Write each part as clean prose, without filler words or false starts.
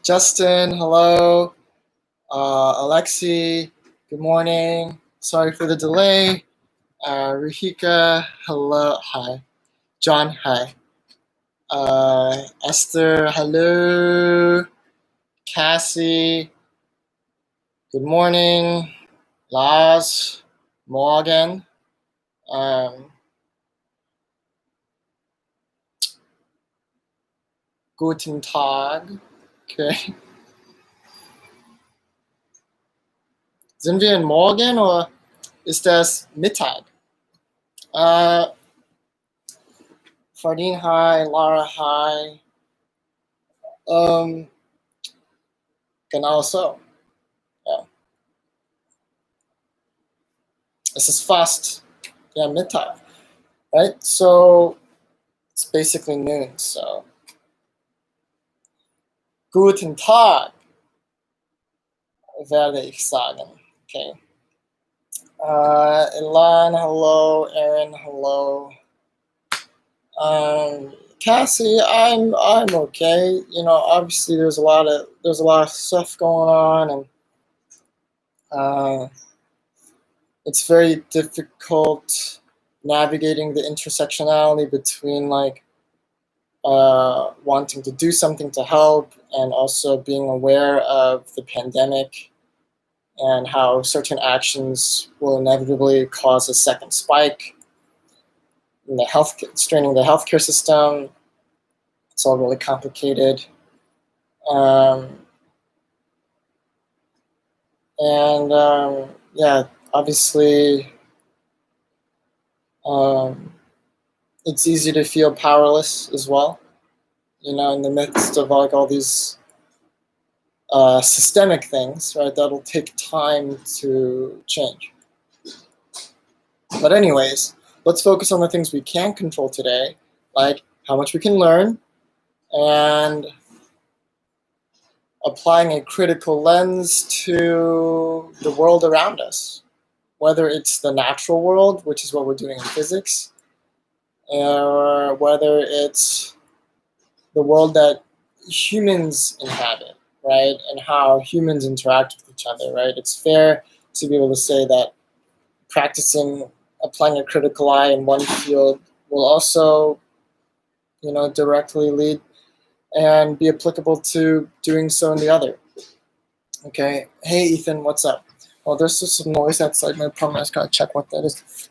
Justin, hello. Alexi, good morning. Sorry for the delay. Ruhika, hello. Hi. John, hi. Esther, hello. Cassie, good morning. Lars, Morgan. Guten Tag. Okay. Sind wir in Morgen oder ist das Mittag? Fardine, hi. Lara, hi. Genau so. Ja. Es ist fast Mittag, right? So it's basically noon. So Guten Tag werde ich sagen. Okay. Elan, hello. Aaron, hello. Cassie, I'm okay. You know, obviously there's a lot of stuff going on, and it's very difficult navigating the intersectionality between wanting to do something to help and also being aware of the pandemic and how certain actions will inevitably cause a second spike in the straining the healthcare system. It's all really complicated. Yeah, obviously, it's easy to feel powerless as well, you know, in the midst of all these systemic things, right? That'll take time to change. But anyways, let's focus on the things we can control today, like how much we can learn and applying a critical lens to the world around us, whether it's the natural world, which is what we're doing in physics, or whether it's the world that humans inhabit, right? And how humans interact with each other, right? It's fair to be able to say that applying a critical eye in one field will also, you know, directly lead and be applicable to doing so in the other. Okay. Hey, Ethan, what's up? Well, there's just some noise outside my apartment. I just gotta check what that is.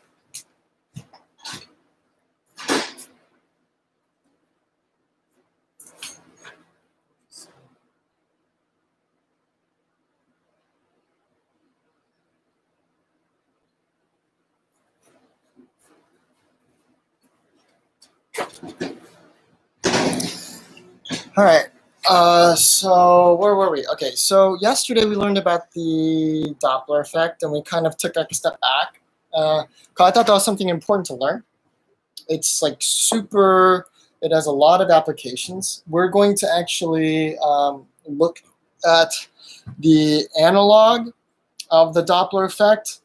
All right. So where were we? Okay. So yesterday we learned about the Doppler effect, and we kind of took a step back. I thought that was something important to learn. It's super. It has a lot of applications. We're going to actually look at the analog of the Doppler effect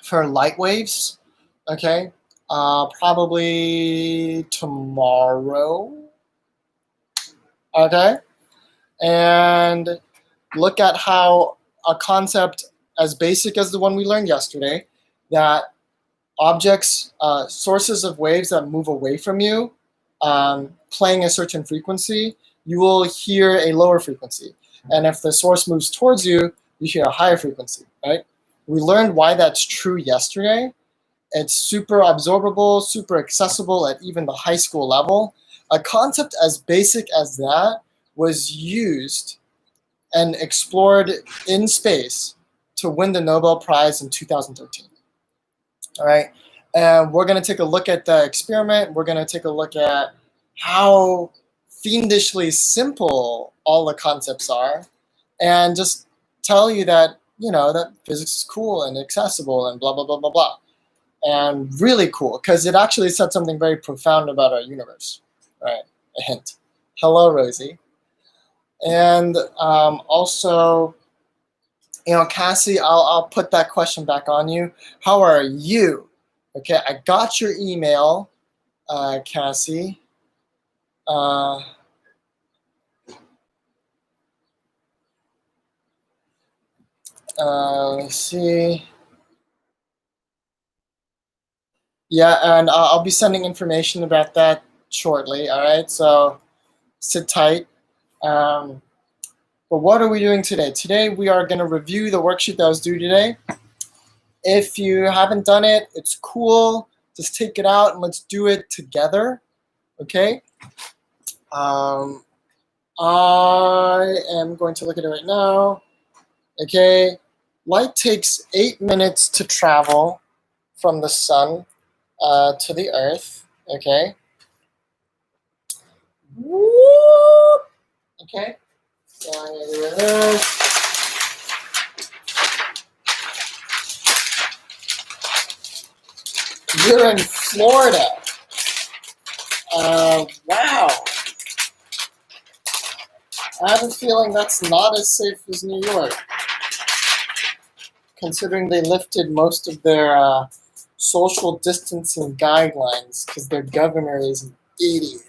for light waves. Okay. Probably tomorrow. Okay, and look at how a concept as basic as the one we learned yesterday, that objects, sources of waves that move away from you, playing a certain frequency, you will hear a lower frequency. And if the source moves towards you, you hear a higher frequency, right? We learned why that's true yesterday. It's super absorbable, super accessible at even the high school level. A concept as basic as that was used and explored in space to win the Nobel Prize in 2013. All right, and we're going to take a look at the experiment. We're going to take a look at how fiendishly simple all the concepts are, and just tell you that, you know, that physics is cool and accessible and blah, blah, blah, blah, blah. And really cool, because it actually said something very profound about our universe. Right, a hint. Hello, Rosie. And also, you know, Cassie, I'll put that question back on you. How are you? Okay, I got your email, Cassie. Let's see. Yeah, and I'll be sending information about that shortly. All right, so sit tight. But what are we doing today? Today we are going to review the worksheet that was due today. If you haven't done it, it's cool. Just take it out and let's do it together. Okay. I am going to look at it right now. Okay. Light takes 8 minutes to travel from the sun to the earth. Okay. Whoop. Okay. You're in Florida. Wow. I have a feeling that's not as safe as New York, considering they lifted most of their social distancing guidelines because their governor is an idiot.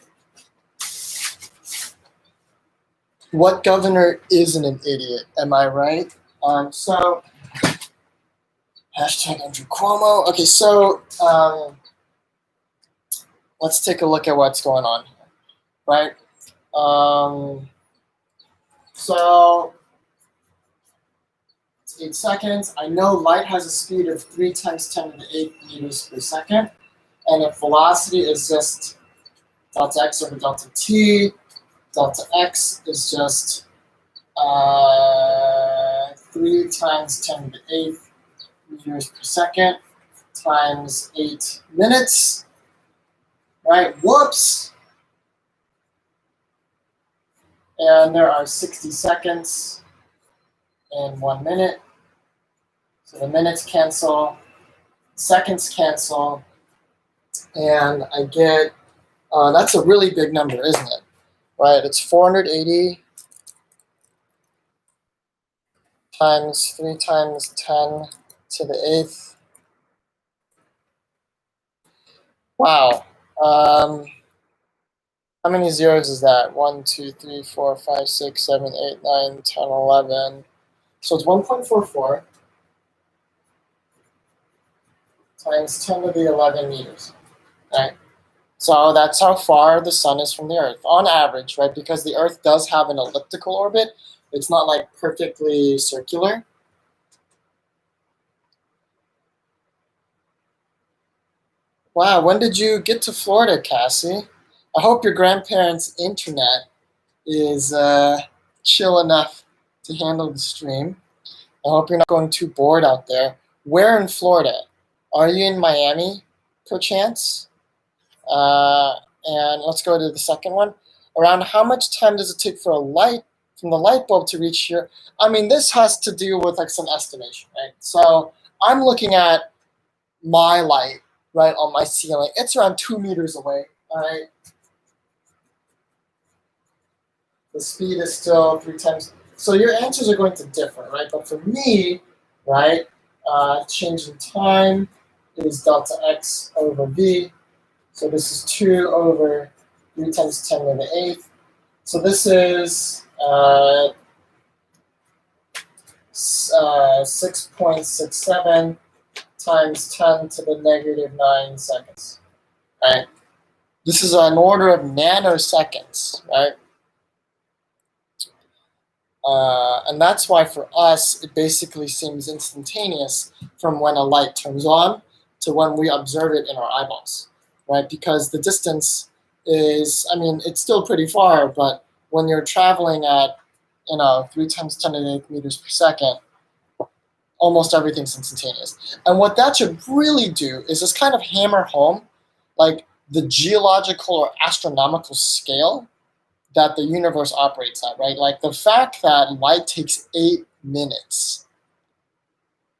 What governor isn't an idiot? Am I right? So, hashtag Andrew Cuomo. Okay, so let's take a look at what's going on here, right? So, it's 8 seconds. I know light has a speed of 3 times 10 to the 8th meters per second. And if velocity is just delta x over delta t, delta x is just 3 times 10 to the 8th meters per second times 8 minutes, right? Whoops. And there are 60 seconds in 1 minute. So the minutes cancel, seconds cancel, and I get, that's a really big number, isn't it? Right, it's 480 times 3 times 10 to the 8th. Wow. How many zeros is that? 1, 2, 3, 4, 5, 6, 7, 8, 9, 10, 11. So it's 1.44 times 10 to the 11 meters, right? So that's how far the sun is from the Earth, on average, right? Because the Earth does have an elliptical orbit. It's not like perfectly circular. Wow, when did you get to Florida, Cassie? I hope your grandparents' internet is chill enough to handle the stream. I hope you're not going too bored out there. Where in Florida? Are you in Miami, perchance? And let's go to the second one. Around how much time does it take for a light from the light bulb to reach here? I mean, this has to do with like some estimation, right? So I'm looking at my light, right, on my ceiling. It's around 2 meters away, all right? The speed is still 3 times. So your answers are going to differ, right? But for me, right, change in time is delta x over v. So this is 2 over 3 times 10 to the 8th. So this is 6.67 times 10 to the negative 9 seconds, right? This is an order of nanoseconds, right? And that's why for us, it basically seems instantaneous from when a light turns on to when we observe it in our eyeballs, right? Because the distance is, I mean, it's still pretty far, but when you're traveling at, 3 times 10 to the 8th meters per second, almost everything's instantaneous. And what that should really do is just kind of hammer home, like, the geological or astronomical scale that the universe operates at, right? Like the fact that light takes 8 minutes.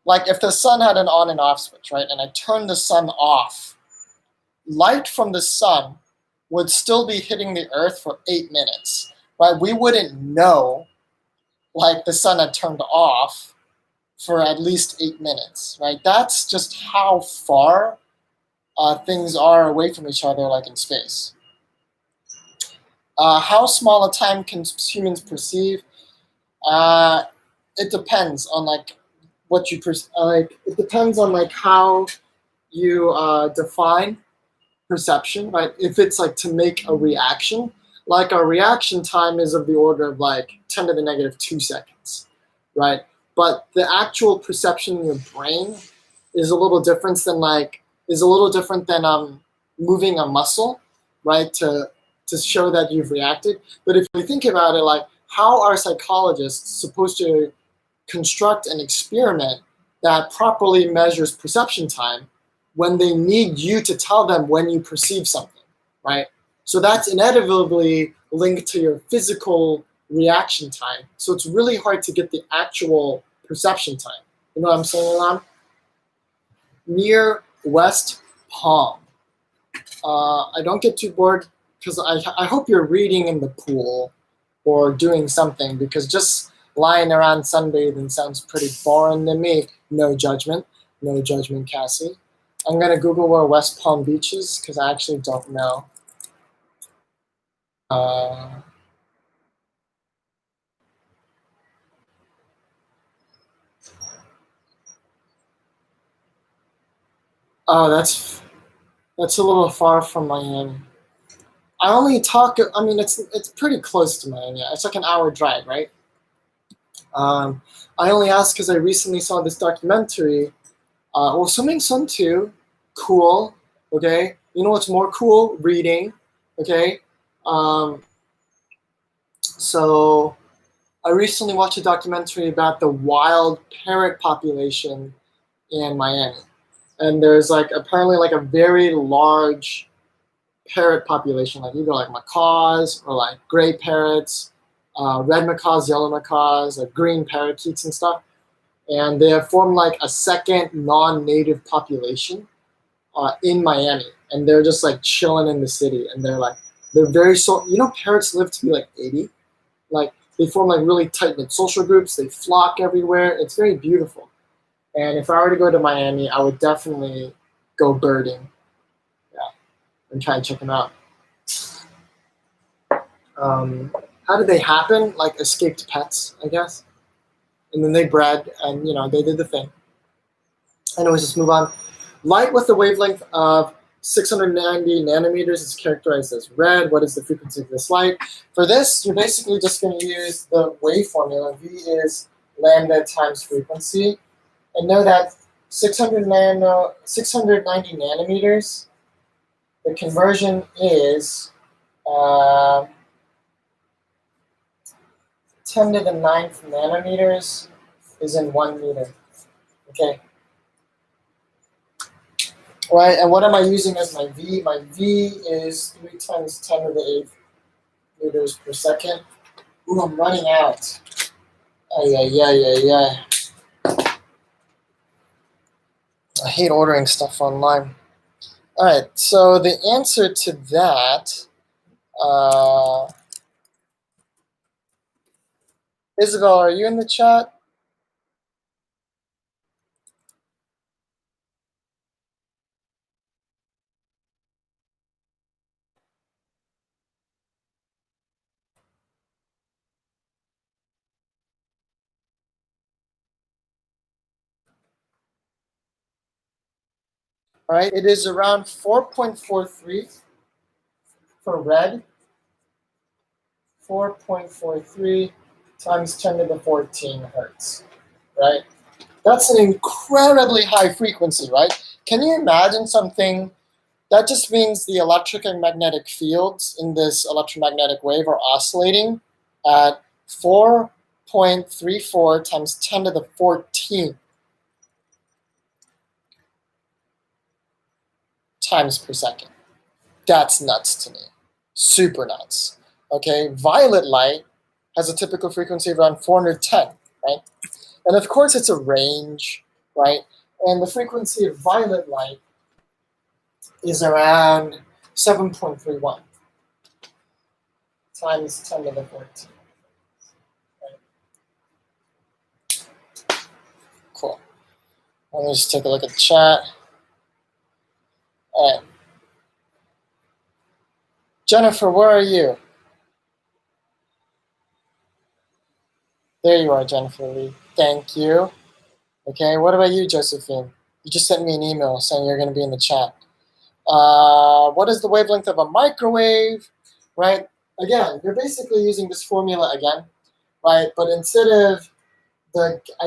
Like if the sun had an on and off switch, right, and I turned the sun off, light from the sun would still be hitting the earth for 8 minutes, right? We wouldn't know like the sun had turned off for at least 8 minutes, right? That's just how far things are away from each other, like in space. How small a time can humans perceive? It depends on like what you like. It depends on like how you define perception, right? If it's like to make a reaction, like our reaction time is of the order of like 10 to the negative 2 seconds, right? But the actual perception in your brain is a little different than moving a muscle, right? To show that you've reacted. But if you think about it, like how are psychologists supposed to construct an experiment that properly measures perception time when they need you to tell them when you perceive something, right? So that's inevitably linked to your physical reaction time. So it's really hard to get the actual perception time. You know what I'm saying, Ilan? Near West Palm. I don't get too bored because I hope you're reading in the pool or doing something, because just lying around sunbathing sounds pretty boring to me. No judgment. No judgment, Cassie. I'm going to Google where West Palm Beach is because I actually don't know. Oh, that's a little far from Miami. I mean, it's pretty close to Miami. It's like an hour drive, right? I only asked because I recently saw this documentary. Well, swimming sun too, cool. Okay, you know what's more cool? Reading. Okay, so I recently watched a documentary about the wild parrot population in Miami, and there's like apparently like a very large parrot population, like either like macaws or like gray parrots, red macaws, yellow macaws, like green parakeets and stuff. And they have formed like a second non-native population in Miami, and they're just like chilling in the city, and they're very so. You know, parrots live to be like 80. Like they form like really tight knit social groups. They flock everywhere. It's very beautiful. And if I were to go to Miami, I would definitely go birding, yeah, and try and check them out. How did they happen? Like escaped pets, I guess. And then they bred, and they did the thing. Anyways, let's move on. Light with a wavelength of 690 nanometers is characterized as red. What is the frequency of this light? For this, you're basically just going to use the wave formula. V is lambda times frequency. And know that 690 nanometers, the conversion is 10 to the 9th nanometers is in 1 meter. Okay. Right, and what am I using as my V? My V is 3 times 10 to the 8th meters per second. Ooh, I'm running out. Yeah. I hate ordering stuff online. All right, so the answer to that, Isabel, are you in the chat? All right, it is around 4.43 for red. 4.43 times 10 to the 14 hertz, right? That's an incredibly high frequency, right? Can you imagine something that just means the electric and magnetic fields in this electromagnetic wave are oscillating at 4.34 times 10 to the 14 times per second. That's nuts to me. Super nuts. Okay, violet light has a typical frequency of around 410, right? And of course it's a range, right? And the frequency of violet light is around 7.31 times 10 to the 14. Right? Cool. Let me just take a look at the chat. All right. Jennifer, where are you? There you are, Jennifer Lee. Thank you. Okay, what about you, Josephine? You just sent me an email saying you're going to be in the chat. What is the wavelength of a microwave, right? Again, you're basically using this formula again, right? But instead of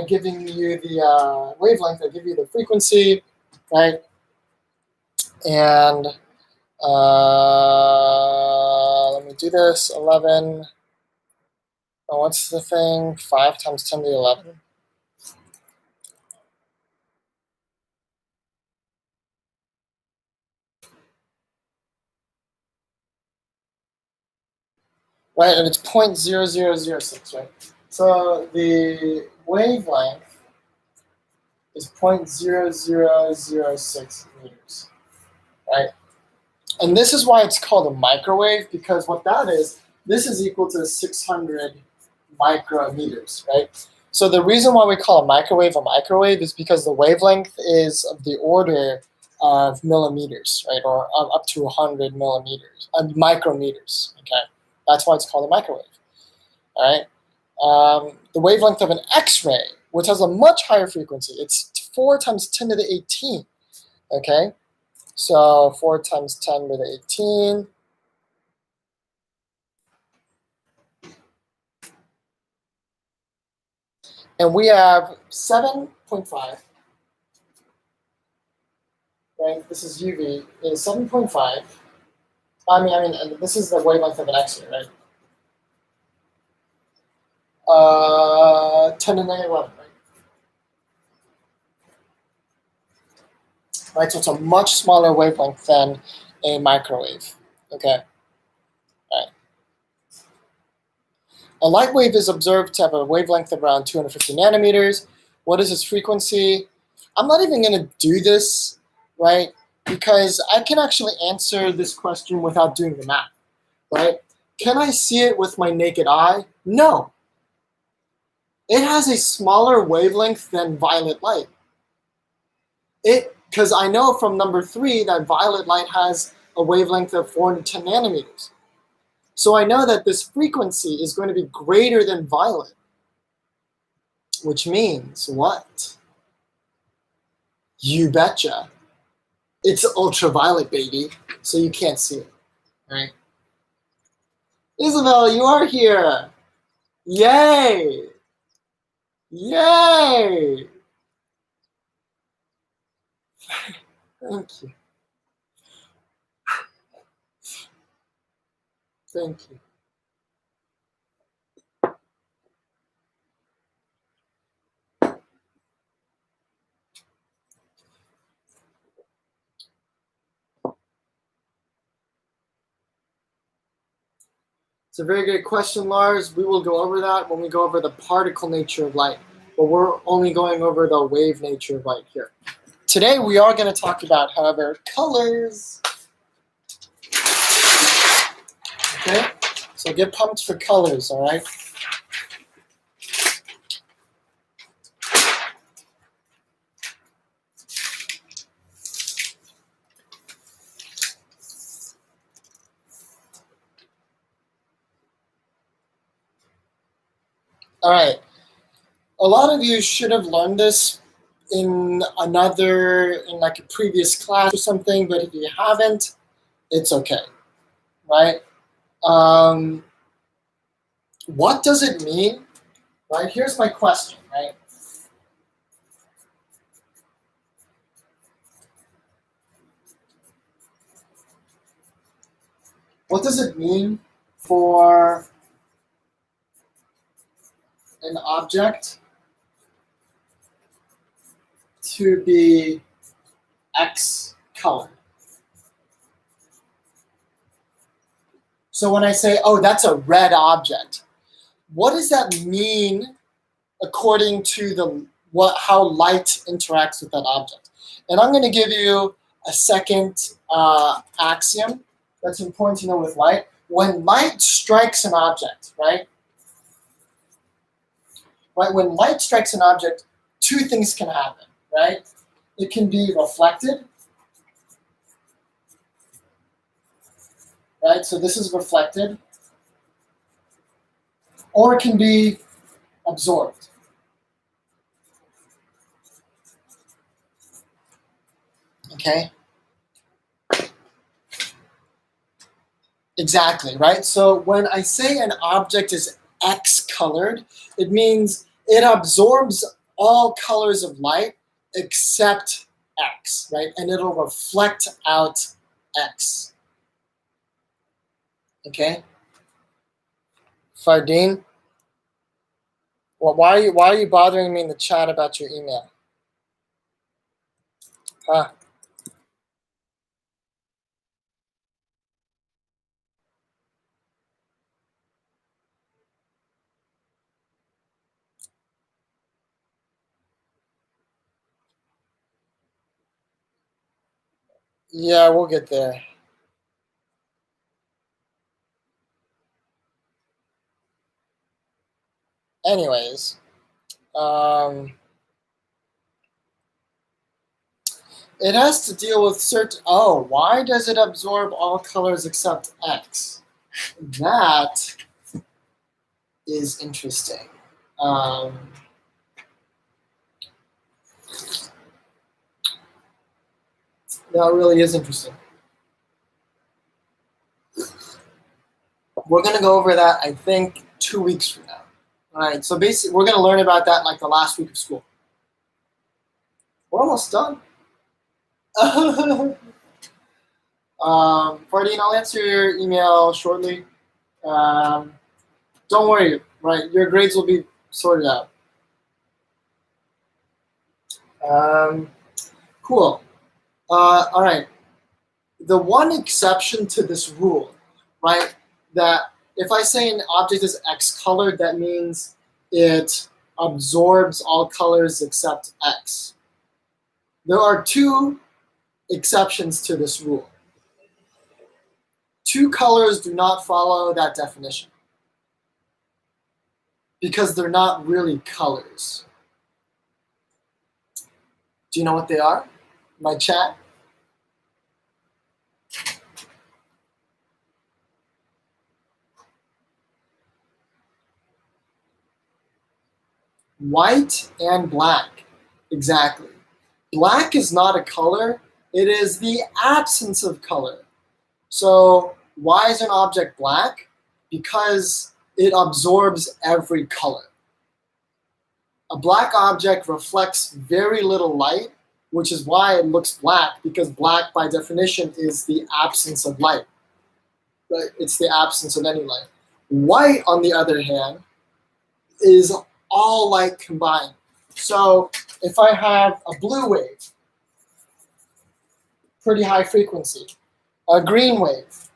giving you the wavelength, I give you the frequency, right? And let me do this, 11, oh, what's the thing? 5 times 10 to the 11. Right, and it's 0.0006, right? So the wavelength is 0.0006 meters, right? And this is why it's called a microwave, because what that is, this is equal to 600 micrometers, right? So the reason why we call a microwave is because the wavelength is of the order of millimeters, right, or up to 100 millimeters, micrometers, okay? That's why it's called a microwave, all right? The wavelength of an X-ray, which has a much higher frequency, it's 4 times 10 to the 18, okay? So 4 times 10 to the 18. And we have 7.5, right? This is UV, is 7.5. I mean, this is the wavelength of an X-ray, right? 10 to the negative 11, right? Right, so it's a much smaller wavelength than a microwave, okay? All right. A light wave is observed to have a wavelength of around 250 nanometers. What is its frequency? I'm not even going to do this, right? Because I can actually answer this question without doing the math, right? Can I see it with my naked eye? No. It has a smaller wavelength than violet light. Because I know from number 3 that violet light has a wavelength of 410 nanometers. So I know that this frequency is going to be greater than violet, which means what? You betcha. It's ultraviolet, baby, so you can't see it, right? Isabel, you are here. Yay! Yay! Thank you. Thank you. It's a very good question, Lars. We will go over that when we go over the particle nature of light, but we're only going over the wave nature of light here. Today we are going to talk about, however, colors. Okay, so get pumped for colors, all right? All right. A lot of you should have learned this in like a previous class or something, but if you haven't, it's okay, right? What does it mean, right? Here's my question, right? What does it mean for an object to be X color? So when I say, oh, that's a red object, what does that mean according to how light interacts with that object? And I'm going to give you a second axiom that's important to know with light. When light strikes an object, right? When light strikes an object, 2 things can happen, right? It can be reflected, right? So this is reflected, or it can be absorbed. Okay? Exactly, right? So when I say an object is X colored, it means it absorbs all colors of light except X, right? And it'll reflect out X. Okay? Fardeen? Well, why are you bothering me in the chat about your email? Huh? Yeah, we'll get there. Anyways, it has to deal with certain. Oh, why does it absorb all colors except X? That is interesting. That really is interesting. We're going to go over that, I think, 2 weeks from now. All right, so basically, we're going to learn about that like the last week of school. We're almost done. Fardeen, I'll answer your email shortly. Don't worry, right? Your grades will be sorted out. Cool. All right. The one exception to this rule, right, that if I say an object is X colored, that means it absorbs all colors except X. There are two exceptions to this rule. Two colors do not follow that definition because they're not really colors. Do you know what they are? My chat? White and black. Exactly. Black is not a color. It is the absence of color. So why is an object black? Because it absorbs every color. A black object reflects very little light, which is why it looks black, because black by definition is the absence of light. Right? It's the absence of any light. White, on the other hand, is all light combined. So if I have a blue wave, pretty high frequency, a green wave,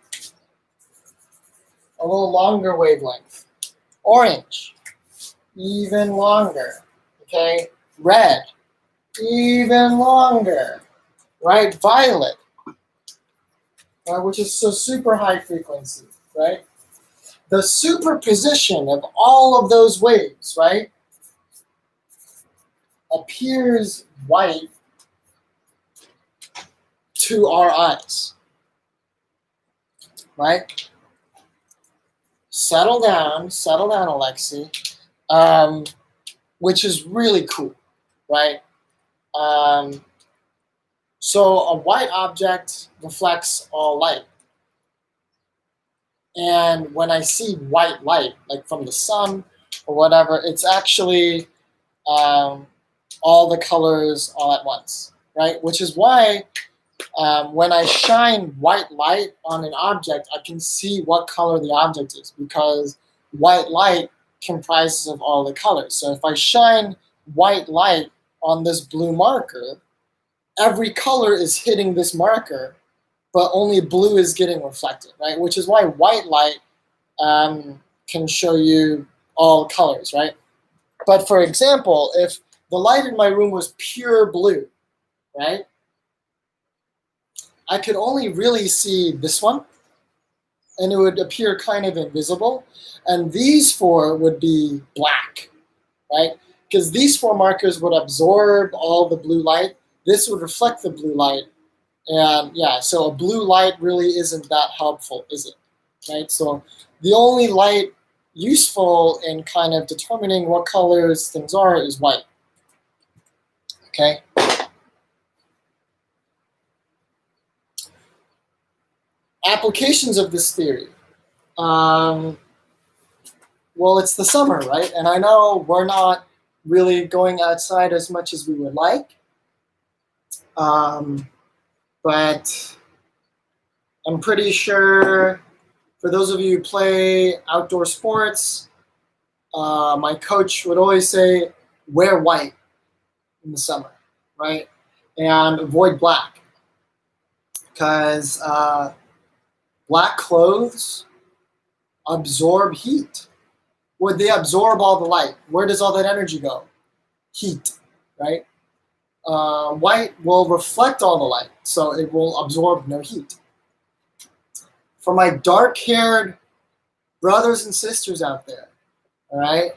a little longer wavelength, orange, even longer, okay, red, even longer, right, violet, which is so super high frequency, right? The superposition of all of those waves, right, appears white to our eyes, right? Settle down, Alexi, which is really cool, right? So a white object reflects all light. And when I see white light, like from the sun or whatever, it's actually all the colors all at once, right? Which is why when I shine white light on an object, I can see what color the object is, because white light comprises of all the colors. So if I shine white light on this blue marker, every color is hitting this marker, but only blue is getting reflected, right? Which is why white light can show you all colors, right? But for example, if the light in my room was pure blue, right, I could only really see this one, and it would appear kind of invisible, and these four would be black, right? Because these four markers would absorb all the blue light. This would reflect the blue light, and yeah, so a blue light really isn't that helpful, is it? Right? So the only light useful in kind of determining what colors things are is white. Okay? applications of this theory. Well, it's the summer, right? And I know we're not really going outside as much as we would like. But I'm pretty sure for those of you who play outdoor sports, my coach would always say, wear white in the summer, right? And avoid black. Because black clothes absorb heat. Well, they absorb all the light. Where does all that energy go? Heat, right? White will reflect all the light, so it will absorb no heat. For my dark-haired brothers and sisters out there, all right,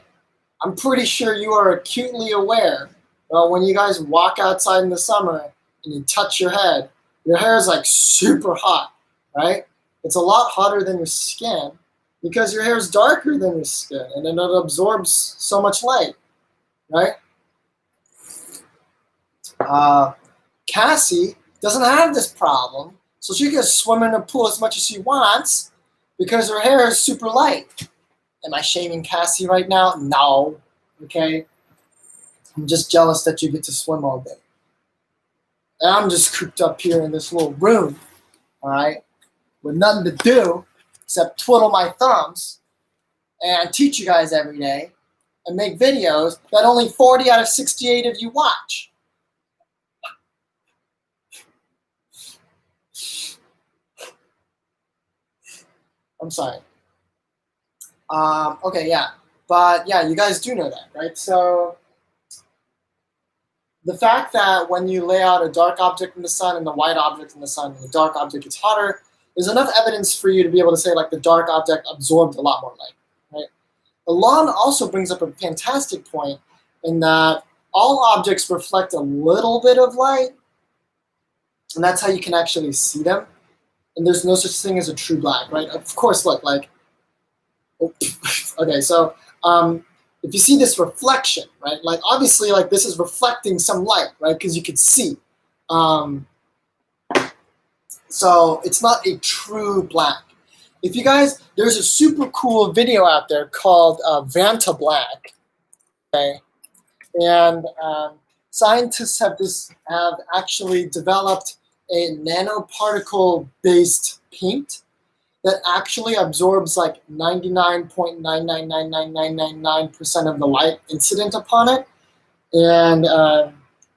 I'm pretty sure you are acutely aware when you guys walk outside in the summer and you touch your hair is like super hot, right? It's a lot hotter than your skin because your hair is darker than your skin and then it absorbs so much light, right? Cassie doesn't have this problem, so she can swim in the pool as much as she wants because her hair is super light. Am I shaming Cassie right now? No, okay? I'm just jealous that you get to swim all day. And I'm just cooped up here in this little room, all right, with nothing to do except twiddle my thumbs and teach you guys every day and make videos that only 40 out of 68 of you watch. I'm sorry. Okay, yeah. But yeah, you guys do know that, right? So the fact that when you lay out a dark object in the sun and the white object in the sun, and the dark object is hotter, is enough evidence for you to be able to say like the dark object absorbed a lot more light, right? Elon also brings up a fantastic point in that all objects reflect a little bit of light, and that's how you can actually see them. And there's no such thing as a true black, right? Of course, look, like, okay, so if you see this reflection, right, like obviously like this is reflecting some light, right, because you could see. So it's not a true black. If you guys, there's a super cool video out there called Vanta Black, okay, and scientists have actually developed a nanoparticle-based paint that actually absorbs like 99.9999999% of the light incident upon it, and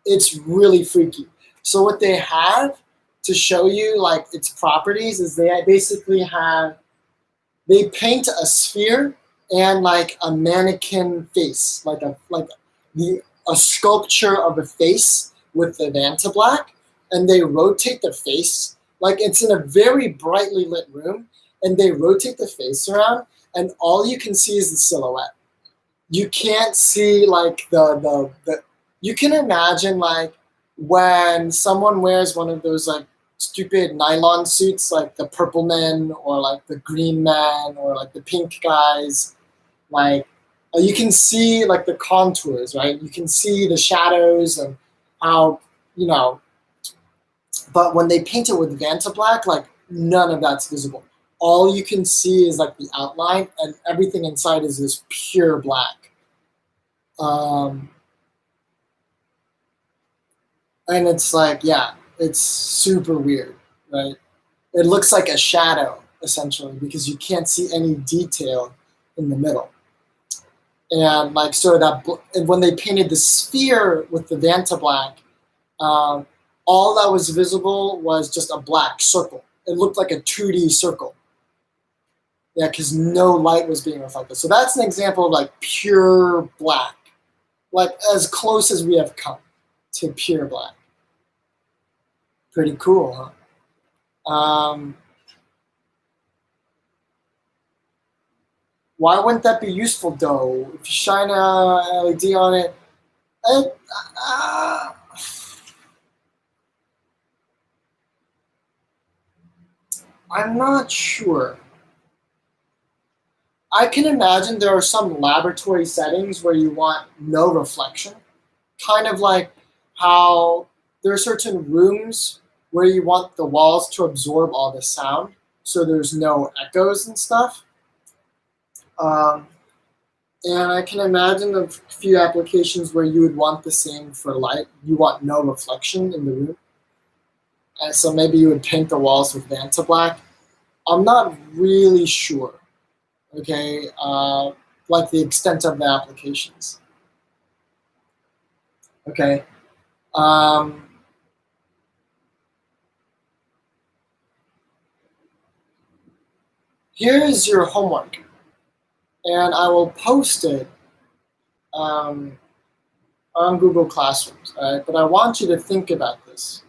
it's really freaky. So what they have to show you like its properties is they paint a sphere and like a mannequin face, like a sculpture of a face with the Vanta Black, and they rotate the face like it's in a very brightly lit room, and they rotate the face around, and all you can see is the silhouette. You can't see like the you can imagine like when someone wears one of those like stupid nylon suits like the purple men or like the green men or like the pink guys, like you can see like the contours, right? You can see the shadows and how, you know, but when they paint it with Vanta Black, like none of that's visible. All you can see is like the outline, and everything inside is this pure black. And it's like, yeah, it's super weird, right? It looks like a shadow, essentially, because you can't see any detail in the middle. And like, so that when they painted the sphere with the Vanta Black, all that was visible was just a black circle. It looked like a 2D circle. Yeah, because no light was being reflected. So that's an example of like pure black, like as close as we have come to pure black. Pretty cool, huh? Why wouldn't that be useful though? If you shine a LED on it, I'm not sure. I can imagine there are some laboratory settings where you want no reflection, kind of like how there are certain rooms where you want the walls to absorb all the sound, so there's no echoes and stuff. And I can imagine a few applications where you would want the same for light. You want no reflection in the room. And so maybe you would paint the walls with Vanta Black. I'm not really sure, okay, like the extent of the applications. Okay. Here is your homework, and I will post it on Google Classrooms, all right? But I want you to think about this.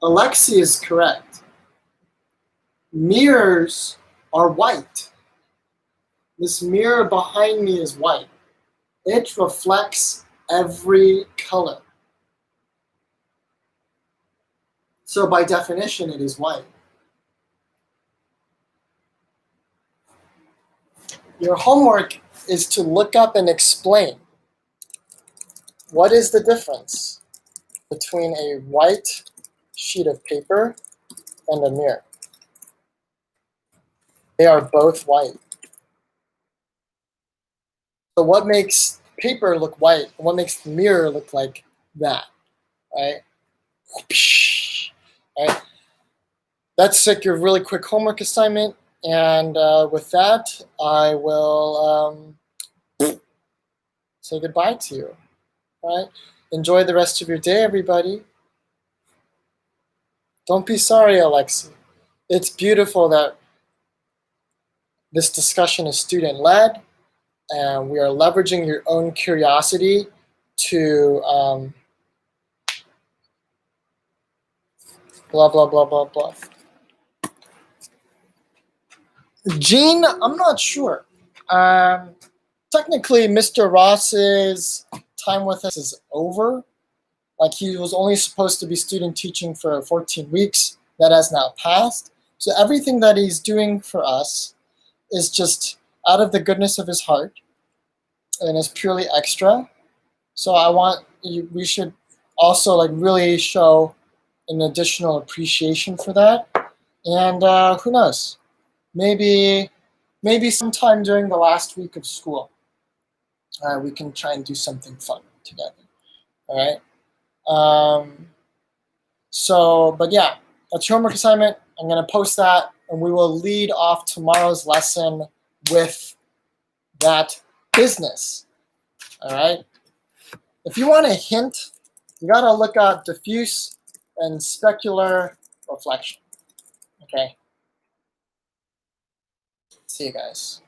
Alexi is correct. Mirrors are white. This mirror behind me is white. It reflects every color. So by definition, it is white. Your homework is to look up and explain what is the difference between a white sheet of paper and a mirror. They are both white. So what makes paper look white and what makes the mirror look like that, right? Right? That's like your really quick homework assignment. And with that, I will say goodbye to you. All right? Enjoy the rest of your day, everybody. Don't be sorry, Alexi. It's beautiful that this discussion is student-led, and we are leveraging your own curiosity to blah, blah, blah, blah, blah. Jean, I'm not sure. Technically, Mr. Ross's time with us is over. Like, he was only supposed to be student teaching for 14 weeks. That has now passed. So everything that he's doing for us is just out of the goodness of his heart and is purely extra. So I want you, we should also like really show an additional appreciation for that. And who knows, maybe sometime during the last week of school, we can try and do something fun together. All right. But yeah, that's your homework assignment. I'm going to post that, and we will lead off tomorrow's lesson with that business. All right. If you want a hint, you got to look up diffuse and specular reflection. Okay. See you guys.